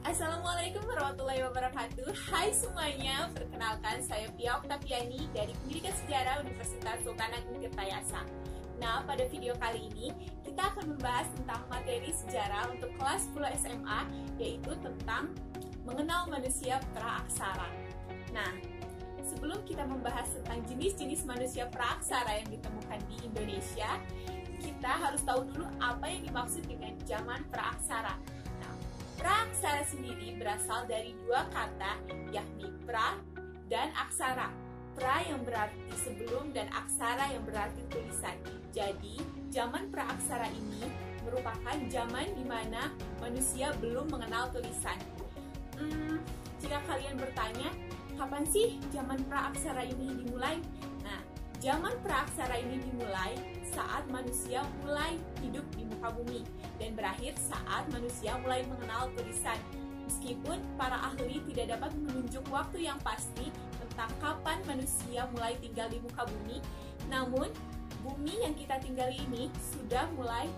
Assalamualaikum warahmatullahi wabarakatuh. Hai semuanya, perkenalkan saya Pia Oktaviani dari Pendidikan Sejarah Universitas Sultan Agung Tirtayasa. Nah, pada video kali ini kita akan membahas tentang materi sejarah untuk kelas 10 SMA, yaitu tentang mengenal manusia praaksara. Nah, sebelum kita membahas tentang jenis-jenis manusia praaksara yang ditemukan di Indonesia, kita harus tahu dulu apa yang dimaksud dengan zaman praaksara. Praaksara sendiri berasal dari dua kata, yakni pra dan aksara. Pra yang berarti sebelum dan aksara yang berarti tulisan. Jadi, zaman praaksara ini merupakan zaman di mana manusia belum mengenal tulisan. Jika kalian bertanya, kapan sih zaman praaksara ini dimulai? Nah, zaman praaksara ini dimulai saat manusia mulai hidup di muka bumi dan berakhir saat manusia mulai mengenal tulisan. Meskipun para ahli tidak dapat menunjuk waktu yang pasti tentang kapan manusia mulai tinggal di muka bumi, namun bumi yang kita tinggali ini sudah mulai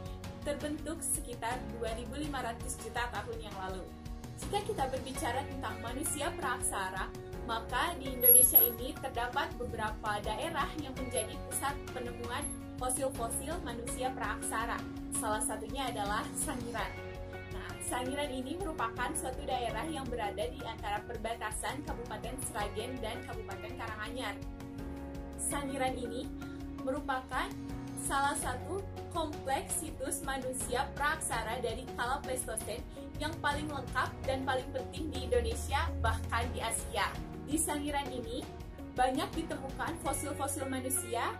terbentuk sekitar 2.500 juta tahun yang lalu. Jika kita berbicara tentang manusia praaksara, maka di Indonesia ini terdapat beberapa daerah yang menjadi pusat penemuan fosil-fosil manusia praaksara. Salah satunya adalah Sangiran. Nah, Sangiran ini merupakan suatu daerah yang berada di antara perbatasan Kabupaten Sragen dan Kabupaten Karanganyar. Sangiran ini merupakan salah satu kompleks situs manusia praaksara dari kala Pleistosen yang paling lengkap dan paling penting di Indonesia, bahkan di Asia. Di Sangiran ini banyak ditemukan fosil-fosil manusia,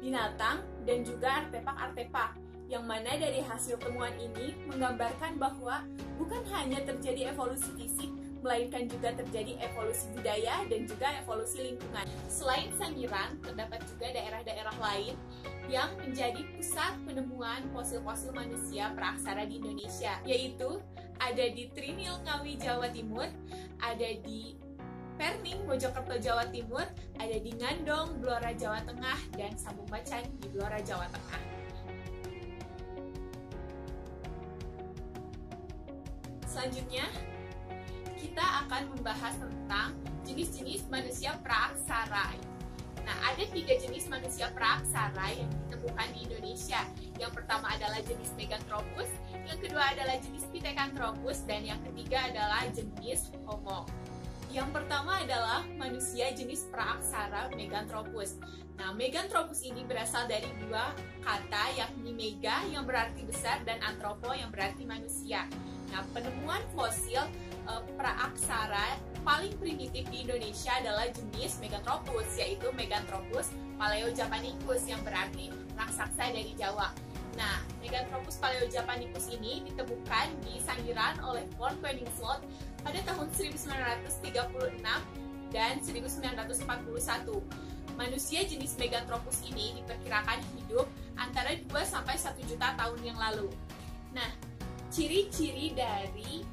binatang, dan juga artefak-artefak, yang mana dari hasil temuan ini menggambarkan bahwa bukan hanya terjadi evolusi fisik, melainkan juga terjadi evolusi budaya dan juga evolusi lingkungan. Selain Sangiran, terdapat juga daerah-daerah lain yang menjadi pusat penemuan fosil-fosil manusia praaksara di Indonesia, yaitu ada di Trinil Ngawi, Jawa Timur, ada di Perning, Mojokerto, Jawa Timur, ada di Ngandong, Blora, Jawa Tengah, dan Sambung Macan di Blora, Jawa Tengah. Selanjutnya, kita akan membahas tentang jenis-jenis manusia praaksara. Nah, ada 3 jenis manusia praaksara yang ditemukan di Indonesia. Yang pertama adalah jenis Meganthropus, yang kedua adalah jenis Pithecanthropus, dan yang ketiga adalah jenis Homo. Yang pertama adalah manusia jenis praaksara Meganthropus. Nah, Meganthropus ini berasal dari dua kata, yakni mega yang berarti besar dan anthropo yang berarti manusia. Nah, penemuan fosil praaksara paling primitif di Indonesia adalah jenis Meganthropus, yaitu Meganthropus paleojapanicus yang berarti raksasa dari Jawa. Nah, Meganthropus paleojapanicus ini ditemukan di Sangiran oleh von Koenigswald pada tahun 1936 dan 1941. Manusia jenis Meganthropus ini diperkirakan hidup antara 2 sampai 1 juta tahun yang lalu. Nah, ciri-ciri dari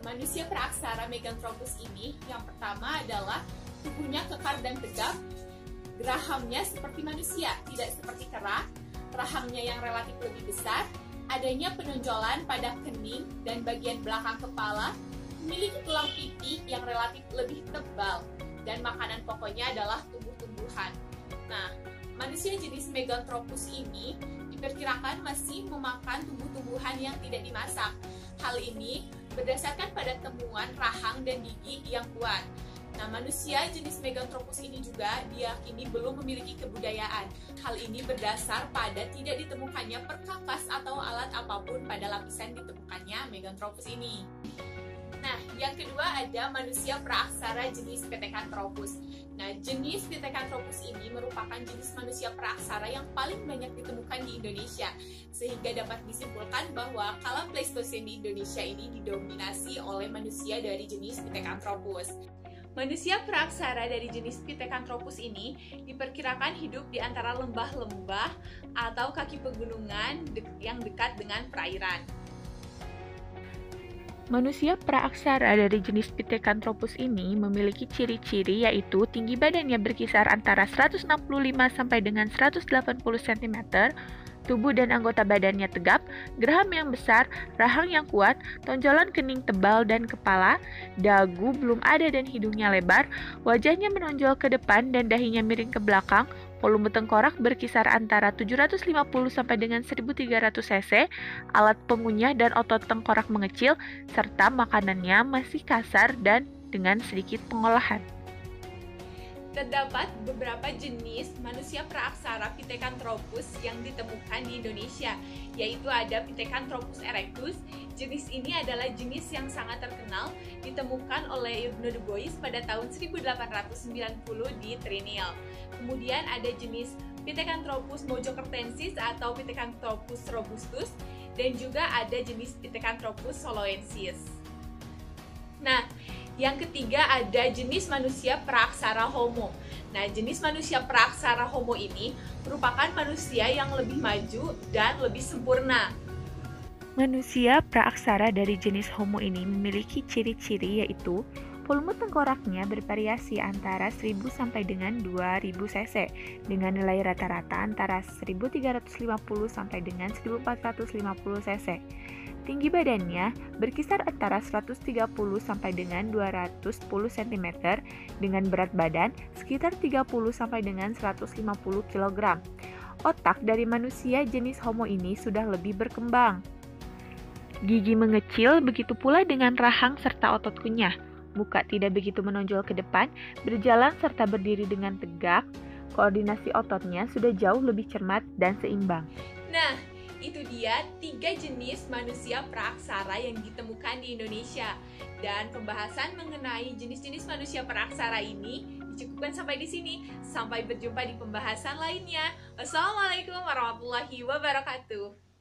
manusia praaksara Meganthropus ini, yang pertama adalah tubuhnya kekar dan tegap, gerahamnya seperti manusia, tidak seperti kera, rahangnya yang relatif lebih besar, adanya penonjolan pada kening dan bagian belakang kepala, memiliki tulang pipi yang relatif lebih tebal, dan makanan pokoknya adalah tumbuh-tumbuhan. Nah, manusia jenis Meganthropus ini diperkirakan masih memakan tumbuh-tumbuhan yang tidak dimasak. Hal ini berdasarkan pada temuan rahang dan gigi yang kuat. Nah, manusia jenis Meganthropus ini juga diyakini belum memiliki kebudayaan. Hal ini berdasar pada tidak ditemukannya perkakas atau alat apapun pada lapisan ditemukannya Meganthropus ini. Nah, yang kedua ada manusia praaksara jenis Pithecanthropus. Nah, jenis Pithecanthropus ini merupakan jenis manusia praaksara yang paling banyak ditemukan di Indonesia, sehingga dapat disimpulkan bahwa kala Pleistosen di Indonesia ini didominasi oleh manusia dari jenis Pithecanthropus. Manusia praaksara dari jenis Pithecanthropus ini diperkirakan hidup di antara lembah-lembah atau kaki pegunungan yang dekat dengan perairan. Manusia praaksara dari jenis Pithecanthropus ini memiliki ciri-ciri yaitu tinggi badannya berkisar antara 165 sampai dengan 180 cm, Tubuh dan anggota badannya tegap, geraham yang besar, rahang yang kuat, tonjolan kening tebal dan kepala, dagu belum ada dan hidungnya lebar, wajahnya menonjol ke depan dan dahinya miring ke belakang, volume tengkorak berkisar antara 750 sampai dengan 1300 cc, alat pengunyah dan otot tengkorak mengecil, serta makanannya masih kasar dan dengan sedikit pengolahan. Terdapat beberapa jenis manusia praaksara Pithecanthropus yang ditemukan di Indonesia, yaitu ada Pithecanthropus erectus. Jenis ini adalah jenis yang sangat terkenal, ditemukan oleh Ibnu Du Bois pada tahun 1890 di Trinil. Kemudian ada jenis Pithecanthropus mojokertensis atau Pithecanthropus robustus, dan juga ada jenis Pithecanthropus soloensis. Nah, yang ketiga ada jenis manusia praaksara Homo. Nah, jenis manusia praaksara Homo ini merupakan manusia yang lebih maju dan lebih sempurna. Manusia praaksara dari jenis Homo ini memiliki ciri-ciri yaitu volume tengkoraknya bervariasi antara 1000 sampai dengan 2000 cc dengan nilai rata-rata antara 1350 sampai dengan 1450 cc. Tinggi badannya berkisar antara 130 sampai dengan 210 cm dengan berat badan sekitar 30 sampai dengan 150 kg. Otak dari manusia jenis Homo ini sudah lebih berkembang. Gigi mengecil, begitu pula dengan rahang serta otot kunyah. Muka tidak begitu menonjol ke depan, berjalan serta berdiri dengan tegak. Koordinasi ototnya sudah jauh lebih cermat dan seimbang. Nah, itu dia 3 jenis manusia praaksara yang ditemukan di Indonesia. Dan pembahasan mengenai jenis-jenis manusia praaksara ini dicukupkan sampai di sini. Sampai berjumpa di pembahasan lainnya. Wassalamualaikum warahmatullahi wabarakatuh.